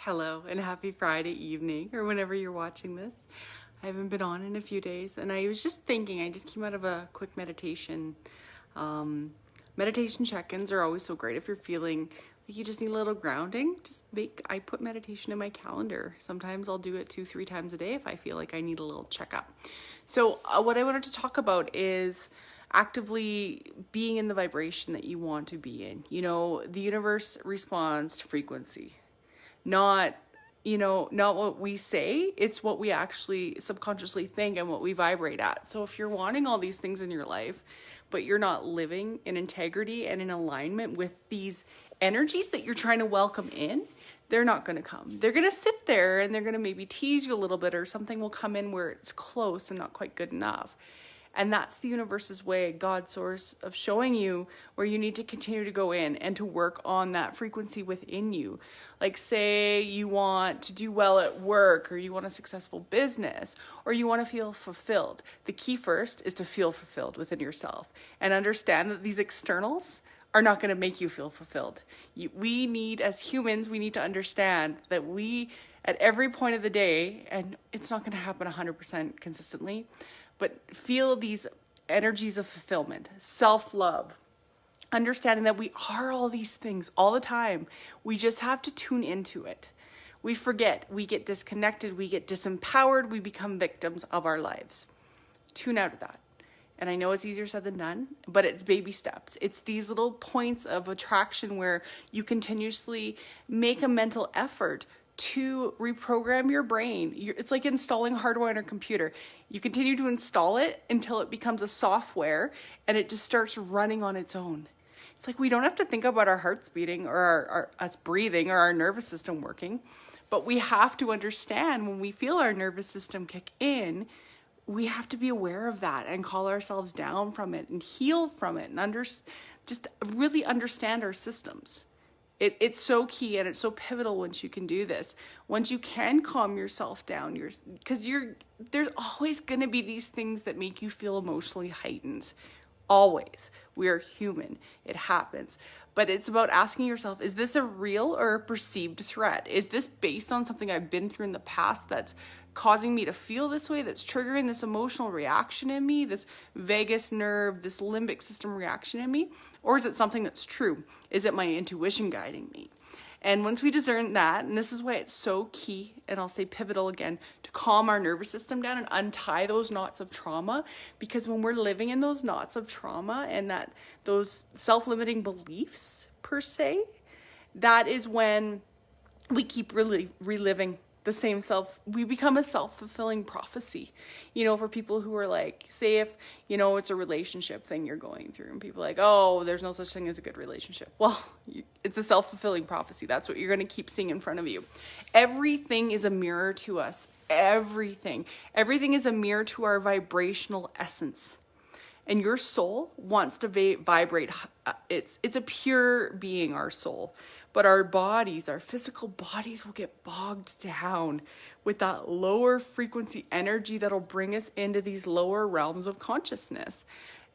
Hello and happy Friday evening or whenever you're watching this. I haven't been on in a few days and I was just thinking, I just came out of a quick meditation. Meditation check-ins are always so great if you're feeling like you just need a little grounding. I put meditation in my calendar. Sometimes I'll do it 2-3 times a day if I feel like I need a little checkup. So what I wanted to talk about is actively being in the vibration that you want to be in. You know, the universe responds to frequency. Not what we say, it's what we actually subconsciously think and what we vibrate at. So if you're wanting all these things in your life, but you're not living in integrity and in alignment with these energies that you're trying to welcome in, they're not going to come. They're going to sit there and they're going to maybe tease you a little bit, or something will come in where it's close and not quite good enough. And that's the universe's way, God's source, of showing you where you need to continue to go in and to work on that frequency within you. Like, say you want to do well at work, or you want a successful business, or you want to feel fulfilled. The key first is to feel fulfilled within yourself and understand that these externals are not going to make you feel fulfilled. We need, as humans, we need to understand that we, at every point of the day, and it's not going to happen 100% consistently, but feel these energies of fulfillment, self-love, understanding that we are all these things all the time. We just have to tune into it. We forget, we get disconnected, we get disempowered, we become victims of our lives. Tune out of that. And I know it's easier said than done, but it's baby steps. It's these little points of attraction where you continuously make a mental effort to reprogram your brain. It's like installing hardware on a computer. You continue to install it until it becomes a software and it just starts running on its own. It's like we don't have to think about our hearts beating or us breathing or our nervous system working, but we have to understand when we feel our nervous system kick in, we have to be aware of that and call ourselves down from it and heal from it and just really understand our systems. It's so key, and it's so pivotal once you can do this. Once you can calm yourself down, because there's always going to be these things that make you feel emotionally heightened. Always. We are human. It happens. But it's about asking yourself, is this a real or a perceived threat? Is this based on something I've been through in the past that's causing me to feel this way, that's triggering this emotional reaction in me, this vagus nerve, this limbic system reaction in me? Or is it something that's true? Is it my intuition guiding me? And once we discern that, and this is why it's so key, and I'll say pivotal again, to calm our nervous system down and untie those knots of trauma, because when we're living in those knots of trauma and those self-limiting beliefs, per se, that is when we keep reliving the same we become a self-fulfilling prophecy, for people who are like, say if, it's a relationship thing you're going through and people are like, oh, there's no such thing as a good relationship. Well, it's a self-fulfilling prophecy. That's what you're going to keep seeing in front of you. Everything is a mirror to us. Everything is a mirror to our vibrational essence. And your soul wants to vibrate. It's a pure being, our soul. But our bodies, our physical bodies, will get bogged down with that lower frequency energy that'll bring us into these lower realms of consciousness.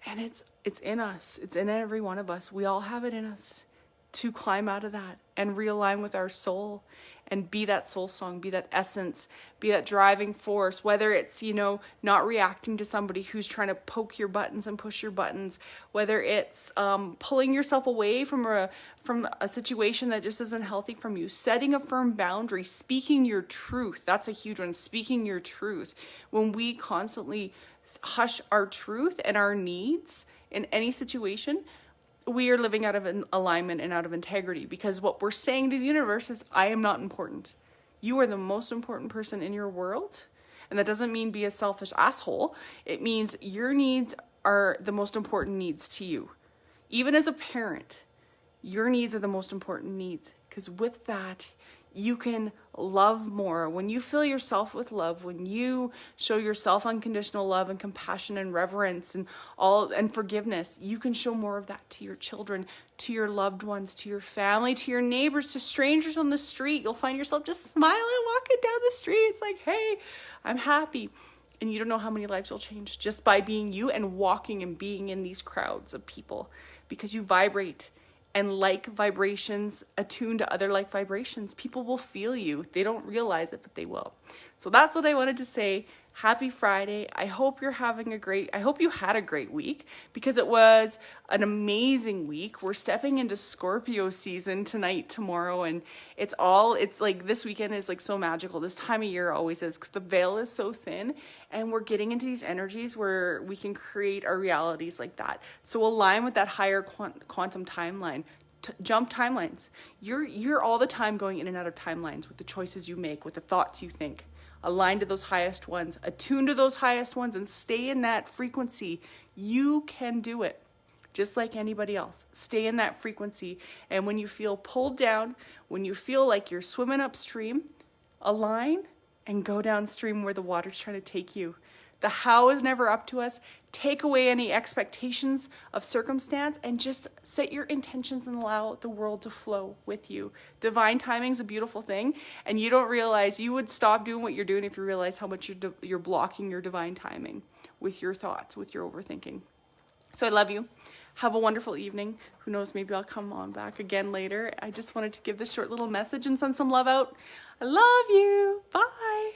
And it's in us. It's in every one of us. We all have it in us to climb out of that and realign with our soul and be that soul song, be that essence, be that driving force, whether it's, not reacting to somebody who's trying to poke your buttons and push your buttons, whether it's pulling yourself away from a situation that just isn't healthy from you, setting a firm boundary, speaking your truth. That's a huge one, speaking your truth. When we constantly hush our truth and our needs in any situation, we are living out of an alignment and out of integrity, because what we're saying to the universe is, I am not important. You are the most important person in your world. And that doesn't mean be a selfish asshole. It means your needs are the most important needs to you. Even as a parent, your needs are the most important needs, because with that, you can love more. When you fill yourself with love, when you show yourself unconditional love and compassion and reverence and forgiveness, you can show more of that to your children, to your loved ones, to your family, to your neighbors, to strangers on the street. You'll find yourself just smiling, walking down the street. It's like, hey, I'm happy. And you don't know how many lives you'll change just by being you and walking and being in these crowds of people, because you vibrate and like vibrations attune to other like vibrations. People will feel you. They don't realize it, but they will. So that's what I wanted to say. Happy Friday. I hope you're having I hope you had a great week, because it was an amazing week. We're stepping into Scorpio season tonight, tomorrow, and it's like this weekend is like so magical. This time of year always is, because the veil is so thin and we're getting into these energies where we can create our realities like that. So align with that higher quantum timeline. Jump timelines. You're all the time going in and out of timelines with the choices you make, with the thoughts you think. Align to those highest ones, attune to those highest ones, and stay in that frequency. You can do it, just like anybody else. Stay in that frequency. And when you feel pulled down, when you feel like you're swimming upstream, align and go downstream where the water's trying to take you. The how is never up to us. Take away any expectations of circumstance and just set your intentions and allow the world to flow with you. Divine timing is a beautiful thing, and you don't realize, you would stop doing what you're doing if you realize how much you're blocking your divine timing with your thoughts, with your overthinking. So I love you. Have a wonderful evening. Who knows, maybe I'll come on back again later. I just wanted to give this short little message and send some love out. I love you. Bye.